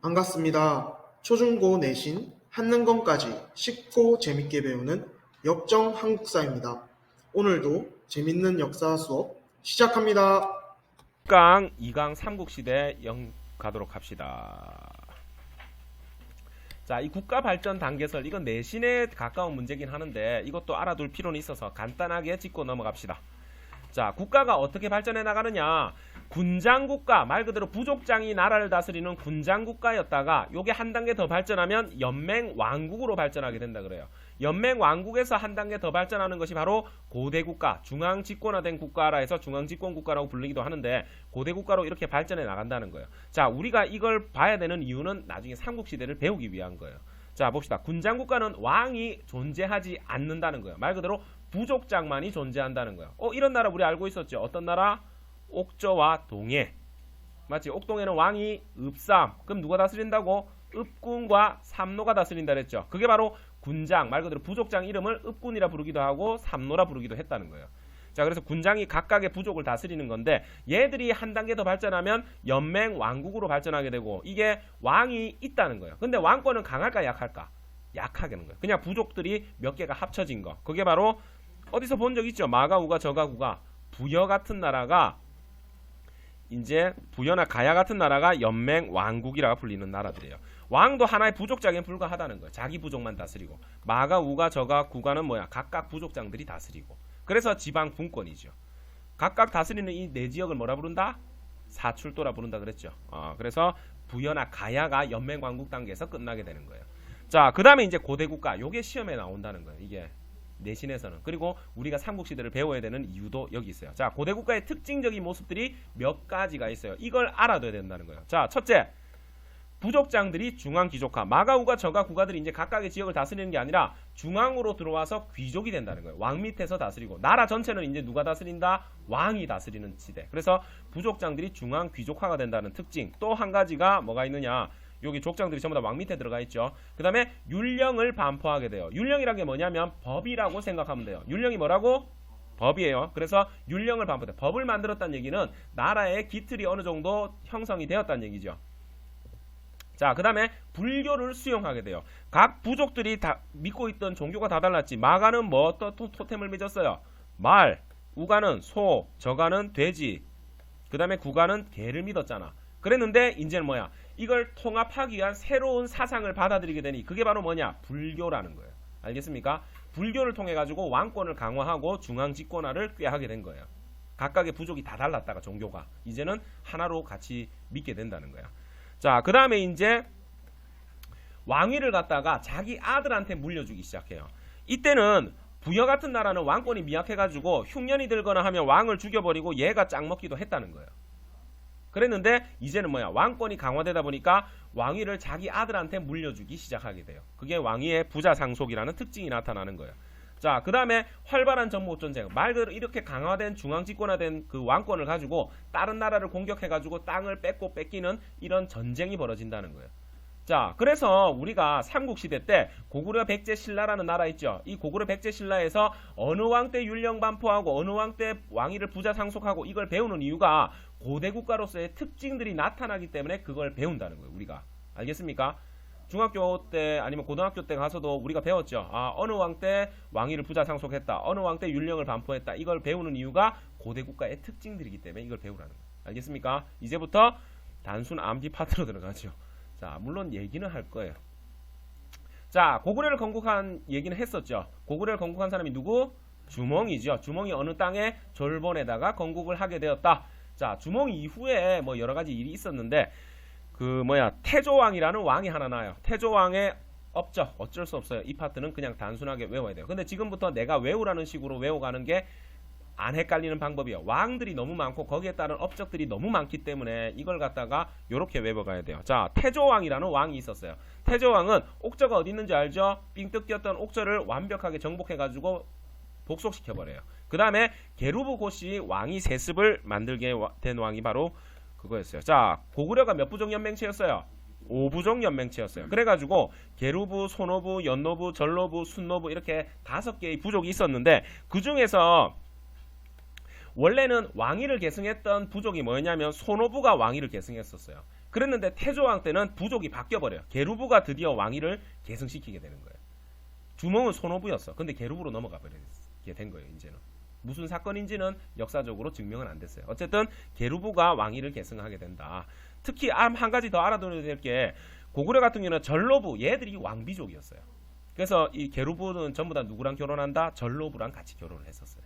반갑습니다. 초중고 내신 한능검까지 쉽고 재밌게 배우는 역정 한국사입니다. 오늘도 재밌는 역사 수업 시작합니다. 1강, 2강 삼국시대 가도록 합시다. 자, 이 국가 발전 단계설, 이건 내신에 가까운 문제긴 하는데 이것도 알아둘 필요는 있어서 간단하게 짚고 넘어갑시다. 자, 국가가 어떻게 발전해 나가느냐? 군장국가, 말 그대로 부족장이 나라를 다스리는 군장국가였다가 요게 한 단계 더 발전하면 연맹왕국으로 발전하게 된다 그래요. 연맹왕국에서 한 단계 더 발전하는 것이 바로 고대국가, 중앙집권화된 국가라 해서 중앙집권국가라고 불리기도 하는데 고대국가로 이렇게 발전해 나간다는 거예요. 자, 우리가 이걸 봐야 되는 이유는 나중에 삼국시대를 배우기 위한 거예요. 자, 봅시다. 군장국가는 왕이 존재하지 않는다는 거예요. 말 그대로 부족장만이 존재한다는 거예요. 이런 나라 우리 알고 있었죠? 어떤 나라? 옥저와 동해. 맞지? 옥동에는 왕이 읍삼. 그럼 누가 다스린다고? 읍군과 삼노가 다스린다 그랬죠. 그게 바로 군장, 말 그대로 부족장 이름을 읍군이라 부르기도 하고 삼노라 부르기도 했다는 거예요. 자, 그래서 군장이 각각의 부족을 다스리는 건데 얘들이 한 단계 더 발전하면 연맹 왕국으로 발전하게 되고 이게 왕이 있다는 거예요. 근데 왕권은 강할까 약할까? 약하게는 거예요. 그냥 부족들이 몇 개가 합쳐진 거. 그게 바로 어디서 본 적 있죠? 마가, 우가, 저가, 구가. 부여 같은 나라가 이제 부여나 가야 같은 나라가 연맹 왕국이라 불리는 나라들이에요. 왕도 하나의 부족장에 불과하다는 거예요. 자기 부족만 다스리고. 마가, 우가, 저가, 구가는 뭐야? 각각 부족장들이 다스리고. 그래서 지방 분권이죠. 각각 다스리는 이 네 지역을 뭐라 부른다? 사출도라 부른다 그랬죠. 그래서 부여나 가야가 연맹 왕국 단계에서 끝나게 되는 거예요. 자, 그 다음에 이제 고대국가. 요게 시험에 나온다는 거예요. 이게 내신에서는. 그리고 우리가 삼국시대를 배워야 되는 이유도 여기 있어요. 자, 고대국가의 특징적인 모습들이 몇 가지가 있어요. 이걸 알아둬야 된다는 거예요. 자, 첫째, 부족장들이 중앙귀족화. 마가, 우가, 저가, 구가들이 이제 각각의 지역을 다스리는 게 아니라 중앙으로 들어와서 귀족이 된다는 거예요. 왕 밑에서 다스리고. 나라 전체는 이제 누가 다스린다? 왕이 다스리는 시대. 그래서 부족장들이 중앙귀족화가 된다는 특징. 또 한 가지가 뭐가 있느냐? 여기 족장들이 전부 다 왕 밑에 들어가 있죠. 그 다음에 율령을 반포하게 돼요. 율령이란 게 뭐냐면 법이라고 생각하면 돼요. 율령이 뭐라고? 법이에요. 그래서 율령을 반포해. 법을 만들었다는 얘기는 나라의 기틀이 어느 정도 형성이 되었다는 얘기죠. 자, 그 다음에 불교를 수용하게 돼요. 각 부족들이 다 믿고 있던 종교가 다 달랐지. 마가는 뭐 어떤 토템을 맺었어요? 말, 우가는 소, 저가는 돼지, 그 다음에 구가는 개를 믿었잖아. 그랬는데 이제는 뭐야? 이걸 통합하기 위한 새로운 사상을 받아들이게 되니 그게 바로 뭐냐? 불교라는 거예요. 알겠습니까? 불교를 통해 가지고 왕권을 강화하고 중앙집권화를 꾀하게 된 거예요. 각각의 부족이 다 달랐다가 종교가 이제는 하나로 같이 믿게 된다는 거야. 자, 그 다음에 이제 왕위를 갖다가 자기 아들한테 물려주기 시작해요. 이때는 부여 같은 나라는 왕권이 미약해가지고 흉년이 들거나 하면 왕을 죽여버리고 얘가 짝 먹기도 했다는 거예요. 그랬는데 이제는 뭐야? 왕권이 강화되다 보니까 왕위를 자기 아들한테 물려주기 시작하게 돼요. 그게 왕위의 부자상속이라는 특징이 나타나는 거예요. 자, 그 다음에 활발한 전목전쟁. 말 그대로 이렇게 강화된 중앙집권화된 그 왕권을 가지고 다른 나라를 공격해가지고 땅을 뺏고 뺏기는 이런 전쟁이 벌어진다는 거예요. 자, 그래서 우리가 삼국시대 때 고구려 백제신라라는 나라 있죠. 이 고구려 백제신라에서 어느 왕 때 율령 반포하고 어느 왕 때 왕위를 부자상속하고 이걸 배우는 이유가 고대국가로서의 특징들이 나타나기 때문에 그걸 배운다는 거예요. 우리가. 알겠습니까? 중학교 때 아니면 고등학교 때 가서도 우리가 배웠죠. 어느 왕 때 왕위를 부자상속했다. 어느 왕 때 율령을 반포했다. 이걸 배우는 이유가 고대국가의 특징들이기 때문에 이걸 배우라는 거예요. 알겠습니까? 이제부터 단순 암기 파트로 들어가죠. 자, 물론 얘기는 할 거예요. 자, 고구려를 건국한 얘기는 했었죠. 고구려를 건국한 사람이 누구? 주몽이죠. 주몽이 어느 땅에 졸본에다가 건국을 하게 되었다. 자, 주몽 이후에 뭐 여러 가지 일이 있었는데 태조왕이라는 왕이 하나 나요. 태조왕의 업적 어쩔 수 없어요. 이 파트는 그냥 단순하게 외워야 돼요. 근데 지금부터 내가 외우라는 식으로 외워가는 게 안 헷갈리는 방법이에요. 왕들이 너무 많고 거기에 따른 업적들이 너무 많기 때문에 이걸 갖다가 이렇게 외워가야 돼요. 자, 태조왕이라는 왕이 있었어요. 태조왕은 옥저가 어디 있는지 알죠? 삥 뜯겼던 옥저를 완벽하게 정복해가지고 복속시켜버려요. 그 다음에 게르부고시 왕이 세습을 만들게 된 왕이 바로 그거였어요. 자, 고구려가 몇 부족 연맹체였어요? 5부족 연맹체였어요. 그래가지고 게르부, 소노부, 연노부, 전노부, 순노부 이렇게 5개의 부족이 있었는데 그 중에서 원래는 왕위를 계승했던 부족이 뭐였냐면 소노부가 왕위를 계승했었어요. 그랬는데 태조왕 때는 부족이 바뀌어버려요. 게르부가 드디어 왕위를 계승시키게 되는 거예요. 주몽은 손오부였어. 근데 게르부로 넘어가 버리게 된 거예요. 이제는 무슨 사건인지는 역사적으로 증명은 안 됐어요. 어쨌든 게르부가 왕위를 계승하게 된다. 특히 한 가지 더 알아둬야 될 게 고구려 같은 경우는 전로부 얘들이 왕비족이었어요. 그래서 이 게르부는 전부 다 누구랑 결혼한다? 전로부랑 같이 결혼을 했었어요.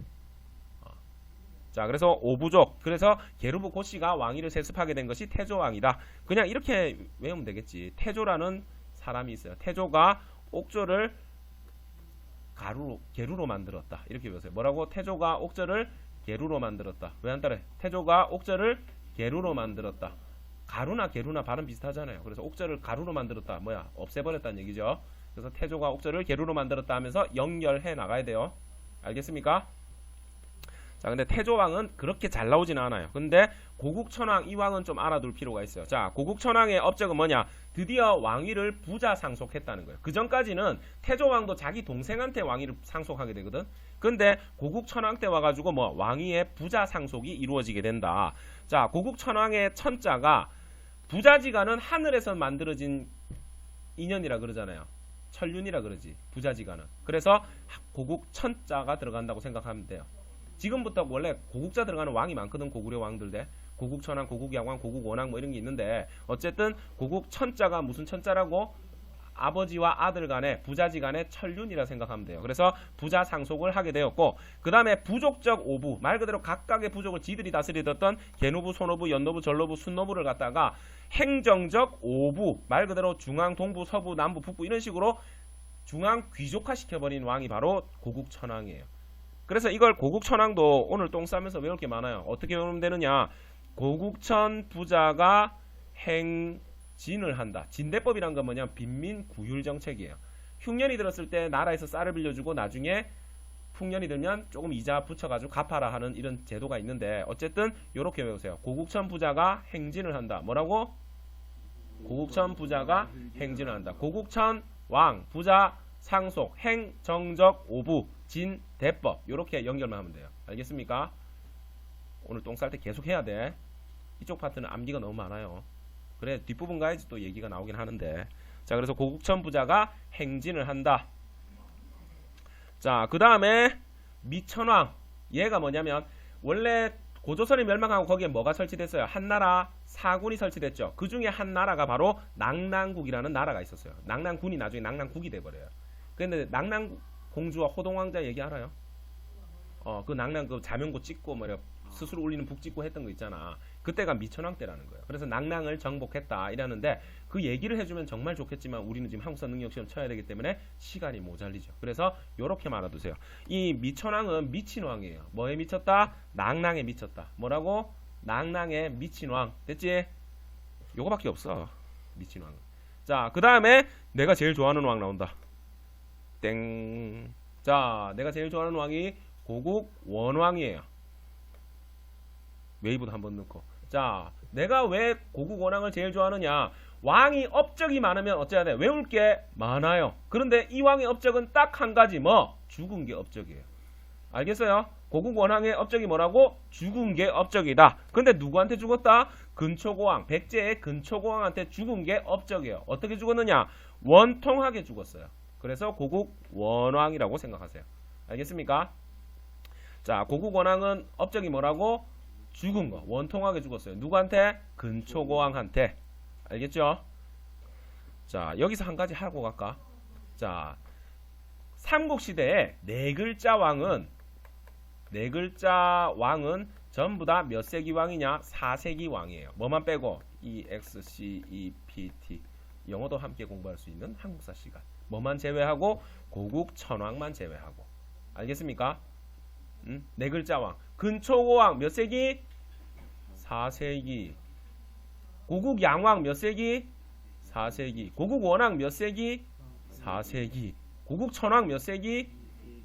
자, 그래서 오부족. 그래서 게르부 고씨가 왕위를 세습하게 된 것이 태조왕이다. 그냥 이렇게 외우면 되겠지. 태조라는 사람이 있어요. 태조가 옥조를 게루로 만들었다. 이렇게 배우세요. 뭐라고? 태조가 옥조를 게루로 만들었다. 왜 안 따라해? 태조가 옥조를 게루로 만들었다. 가루나 게루나 발음 비슷하잖아요. 그래서 옥조를 가루로 만들었다. 뭐야? 없애버렸다는 얘기죠. 그래서 태조가 옥조를 게루로 만들었다 하면서 연결해 나가야 돼요. 알겠습니까? 자, 근데 태조왕은 그렇게 잘 나오지는 않아요. 근데 고국천왕 이왕은 좀 알아둘 필요가 있어요. 자, 고국천왕의 업적은 뭐냐? 드디어 왕위를 부자 상속했다는 거예요. 그 전까지는 태조왕도 자기 동생한테 왕위를 상속하게 되거든. 근데 고국천왕 때 와가지고 뭐 왕위의 부자 상속이 이루어지게 된다. 자, 고국천왕의 천자가 부자지간은 하늘에서 만들어진 인연이라 그러잖아요. 천륜이라 그러지. 부자지간은. 그래서 고국천자가 들어간다고 생각하면 돼요. 지금부터 원래 고국자 들어가는 왕이 많거든. 고구려 왕들대 고국천왕, 고국양왕, 고국원왕 뭐 이런 게 있는데 어쨌든 고국천자가 무슨 천자라고? 아버지와 아들 간의 부자지 간의 천륜이라 생각하면 돼요. 그래서 부자 상속을 하게 되었고 그 다음에 부족적 오부 말 그대로 각각의 부족을 지들이 다스리던 개노부, 소노부, 연노부, 전노부, 순노부를 갖다가 행정적 오부 말 그대로 중앙, 동부, 서부, 남부, 북부 이런 식으로 중앙 귀족화 시켜버린 왕이 바로 고국천왕이에요. 그래서 이걸 고국천왕도 오늘 똥 싸면서 외울 게 많아요. 어떻게 외우면 되느냐? 고국천 부자가 행진을 한다. 진대법이란 건 뭐냐? 빈민 구휼 정책이에요. 흉년이 들었을 때 나라에서 쌀을 빌려주고 나중에 풍년이 들면 조금 이자 붙여가지고 갚아라 하는 이런 제도가 있는데 어쨌든 이렇게 외우세요. 고국천 부자가 행진을 한다. 뭐라고? 고국천 부자가 행진을 한다. 고국천 왕 부자 상속 행정적 오부 진 대법 이렇게 연결만 하면 돼요. 알겠습니까? 오늘 똥 쌀 때 계속 해야 돼. 이쪽 파트는 암기가 너무 많아요. 그래 뒷부분 가야지 또 얘기가 나오긴 하는데. 자, 그래서 고국천 부자가 행진을 한다. 자, 그 다음에 미천왕 얘가 뭐냐면 원래 고조선이 멸망하고 거기에 뭐가 설치됐어요? 한나라 사군이 설치됐죠. 그 중에 한 나라가 바로 낙랑국이라는 나라가 있었어요. 낙랑군이 나중에 낙랑국이 돼버려요. 근데 낙랑공주와 호동왕자 얘기 알아요? 그 낙랑 그 자명고 찍고 뭐냐 스스로 올리는 북 찍고 했던 거 있잖아. 그때가 미천왕 때라는 거예요. 그래서 낙랑을 정복했다 이라는데 그 얘기를 해주면 정말 좋겠지만 우리는 지금 한국사 능력시험 쳐야 되기 때문에 시간이 모자리죠. 그래서 요렇게 말아두세요. 이 미천왕은 미친 왕이에요. 뭐에 미쳤다? 낙랑에 미쳤다. 뭐라고? 낙랑에 미친 왕. 됐지? 요거밖에 없어. 미친 왕은. 자, 그 다음에 내가 제일 좋아하는 왕 나온다. 땡. 자, 내가 제일 좋아하는 왕이 고국 원왕이에요. 웨이브도 한번 넣고. 자, 내가 왜 고국 원왕을 제일 좋아하느냐? 왕이 업적이 많으면 어째야 돼? 외울 게 많아요. 그런데 이 왕의 업적은 딱 한 가지 뭐? 죽은 게 업적이에요. 알겠어요? 고국 원왕의 업적이 뭐라고? 죽은 게 업적이다. 근데 누구한테 죽었다? 근초고왕, 백제의 근초고왕한테 죽은 게 업적이에요. 어떻게 죽었느냐? 원통하게 죽었어요. 그래서 고국 원왕이라고 생각하세요. 알겠습니까? 자, 고국 원왕은 업적이 뭐라고? 죽은 거. 원통하게 죽었어요. 누구한테? 근초고왕한테. 알겠죠? 자, 여기서 한 가지 하고 갈까? 자, 삼국시대에 네 글자 왕은 전부 다 몇 세기 왕이냐? 4세기 왕이에요. 뭐만 빼고 EX, CEP, T. 영어도 함께 공부할 수 있는 한국사 시간. 뭐만 제외하고? 고국 천왕만 제외하고. 알겠습니까? 네 글자 왕. 근초고왕 몇 세기? 4세기. 고국 양왕 몇 세기? 4세기. 고국 원왕 몇 세기? 4세기. 고국 천왕 몇 세기?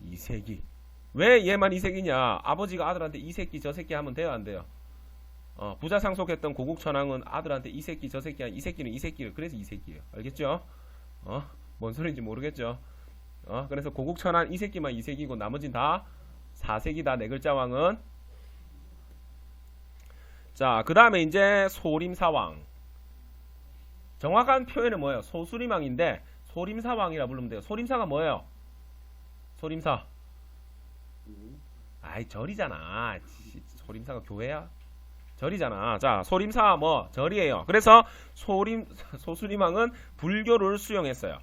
2세기. 왜 얘만 2세기냐? 아버지가 아들한테 이 새끼 저 새끼 하면 돼요, 안 돼요? 부자 상속했던 고국 천왕은 아들한테 이 새끼 저 새끼 이 새끼는 이 새끼를 그래서 2세기예요. 알겠죠? 뭔 소리인지 모르겠죠? 그래서 고국 천왕 이 새끼만 2세기고 나머진 다 4세기다. 네 글자 왕은. 자, 그 다음에 이제 소림사왕. 정확한 표현은 뭐예요? 소수리망인데 소림사왕이라 부르면 돼요. 소림사가 뭐예요? 소림사. 아이 절이잖아. 소림사가 교회야? 절이잖아. 자, 소림사 뭐 절이에요. 그래서 소수리망은 불교를 수용했어요.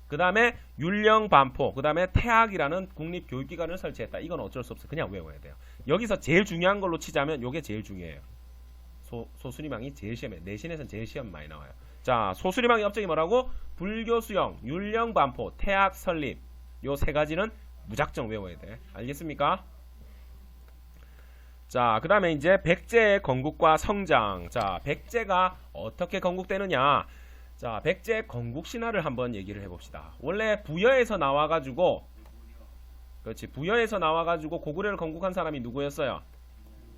그 다음에 율령반포, 그 다음에 태학이라는 국립교육기관을 설치했다. 이건 어쩔 수 없어. 그냥 외워야 돼요. 여기서 제일 중요한 걸로 치자면 요게 제일 중요해요. 소수리망이 제일 시험에, 내신에서는 제일 시험 많이 나와요. 자, 소수리망의 업적이 뭐라고? 불교 수용, 율령반포, 태학 설립. 요 세 가지는 무작정 외워야 돼. 알겠습니까? 자, 그 다음에 이제 백제의 건국과 성장. 자, 백제가 어떻게 건국되느냐. 자, 백제 건국 신화를 한번 얘기를 해봅시다. 원래 부여에서 나와가지고, 그렇지, 부여에서 나와가지고 고구려를 건국한 사람이 누구였어요?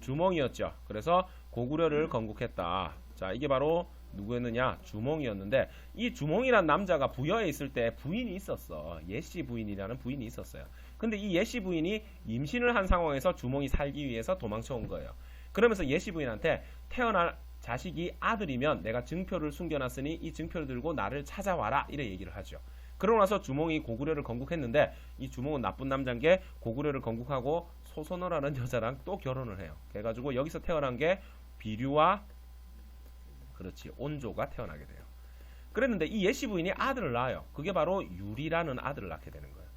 주몽이었죠. 그래서 고구려를 건국했다. 자, 이게 바로 누구였느냐? 주몽이었는데, 이 주몽이란 남자가 부여에 있을 때 부인이 있었어. 예씨 부인이라는 부인이 있었어요. 근데 이 예씨 부인이 임신을 한 상황에서 주몽이 살기 위해서 도망쳐 온 거예요. 그러면서 예씨 부인한테 태어날 자식이 아들이면 내가 증표를 숨겨놨으니 이 증표를 들고 나를 찾아와라, 이래 얘기를 하죠. 그러고 나서 주몽이 고구려를 건국했는데, 이 주몽은 나쁜 남자인 게 고구려를 건국하고 소선호라는 여자랑 또 결혼을 해요. 그래가지고 여기서 태어난 게 비류와, 그렇지, 온조가 태어나게 돼요. 그랬는데 이 예씨 부인이 아들을 낳아요. 그게 바로 유리라는 아들을 낳게 되는 거예요.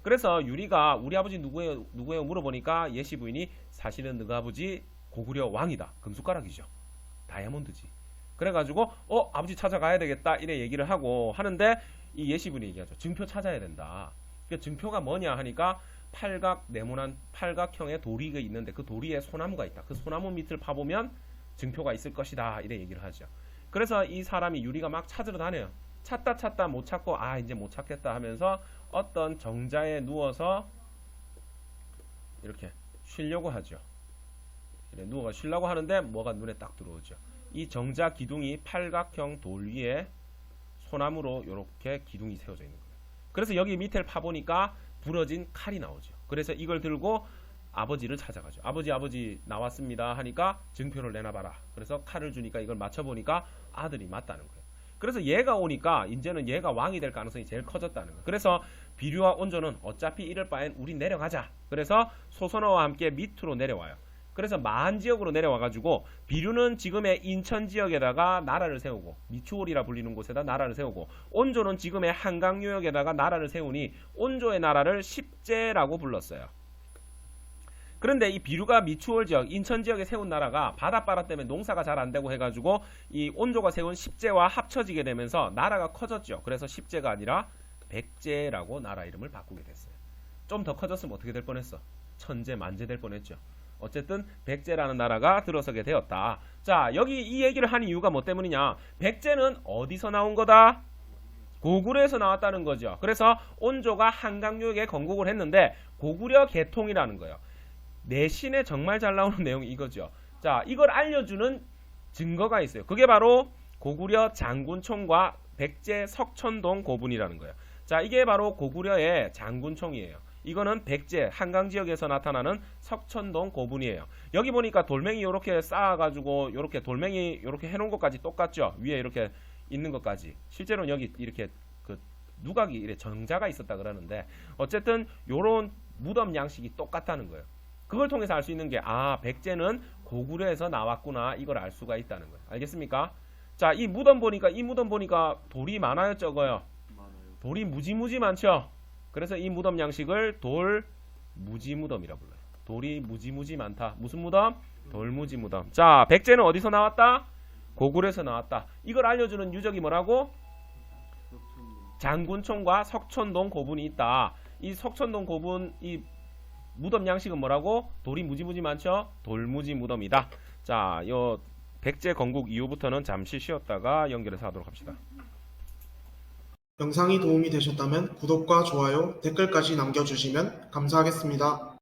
그래서 유리가 우리 아버지 누구예요 물어보니까 예씨 부인이 사실은 너가 아버지 고구려 왕이다. 금숟가락이죠. 다이아몬드지. 그래가지고 아버지 찾아가야 되겠다, 이래 얘기를 하고 하는데, 이 예씨 부인이 얘기하죠. 증표 찾아야 된다. 그 증표가 뭐냐 하니까 네모난 팔각형의 도리가 있는데 그 도리에 소나무가 있다. 그 소나무 밑을 파보면 증표가 있을 것이다, 이래 얘기를 하죠. 그래서 이 사람이 유리가 막 찾으러 다녀요. 찾다 못 찾고 이제 못 찾겠다 하면서 어떤 정자에 누워서 이렇게 쉬려고 하죠. 누워가 쉬려고 하는데 뭐가 눈에 딱 들어오죠. 이 정자 기둥이 팔각형 돌 위에 소나무로 이렇게 기둥이 세워져 있는 거예요. 그래서 여기 밑을 파보니까 부러진 칼이 나오죠. 그래서 이걸 들고 아버지를 찾아가죠. 아버지 나왔습니다 하니까 증표를 내놔봐라. 그래서 칼을 주니까 이걸 맞춰보니까 아들이 맞다는 거예요. 그래서 얘가 오니까 이제는 얘가 왕이 될 가능성이 제일 커졌다는 거예요. 그래서 비류와 온조는 어차피 이럴 바엔 우리 내려가자. 그래서 소선호와 함께 밑으로 내려와요. 그래서 마한 지역으로 내려와가지고 비류는 지금의 인천 지역에다가 나라를 세우고, 미추홀이라 불리는 곳에다 나라를 세우고, 온조는 지금의 한강 유역에다가 나라를 세우니 온조의 나라를 십제라고 불렀어요. 그런데 이 비류가 미추홀 지역, 인천 지역에 세운 나라가 바닷바람 때문에 농사가 잘 안되고 해가지고 이 온조가 세운 십제와 합쳐지게 되면서 나라가 커졌죠. 그래서 십제가 아니라 백제라고 나라 이름을 바꾸게 됐어요. 좀 더 커졌으면 어떻게 될 뻔했어? 천재 만재 될 뻔했죠. 어쨌든 백제라는 나라가 들어서게 되었다. 자, 여기 이 얘기를 한 이유가 뭐 때문이냐? 백제는 어디서 나온 거다? 고구려에서 나왔다는 거죠. 그래서 온조가 한강유역에 건국을 했는데 고구려 계통이라는 거예요. 내신에 정말 잘 나오는 내용이 이거죠. 자, 이걸 알려주는 증거가 있어요. 그게 바로 고구려 장군총과 백제 석천동 고분이라는 거예요. 자, 이게 바로 고구려의 장군총이에요. 이거는 백제 한강 지역에서 나타나는 석천동 고분이에요. 여기 보니까 돌멩이 이렇게 쌓아가지고 이렇게 돌멩이 이렇게 해놓은 것까지 똑같죠. 위에 이렇게 있는 것까지. 실제로는 여기 이렇게 그 누각이 이렇게 정자가 있었다 그러는데, 어쨌든 요런 무덤 양식이 똑같다는 거예요. 그걸 통해서 알 수 있는 게 백제는 고구려에서 나왔구나, 이걸 알 수가 있다는 거예요. 알겠습니까? 자, 이 무덤 보니까 돌이 많아요, 적어요? 돌이 무지무지 많죠. 그래서 이 무덤 양식을 돌무지무덤이라 불러요. 돌이 무지무지 많다. 무슨 무덤? 돌무지무덤. 자, 백제는 어디서 나왔다? 고구려에서 나왔다. 이걸 알려주는 유적이 뭐라고? 장군총과 석천동 고분이 있다. 이 석천동 고분, 이 무덤 양식은 뭐라고? 돌이 무지무지 많죠? 돌무지무덤이다. 자, 요 백제 건국 이후부터는 잠시 쉬었다가 연결해서 하도록 합시다. 영상이 도움이 되셨다면 구독과 좋아요, 댓글까지 남겨주시면 감사하겠습니다.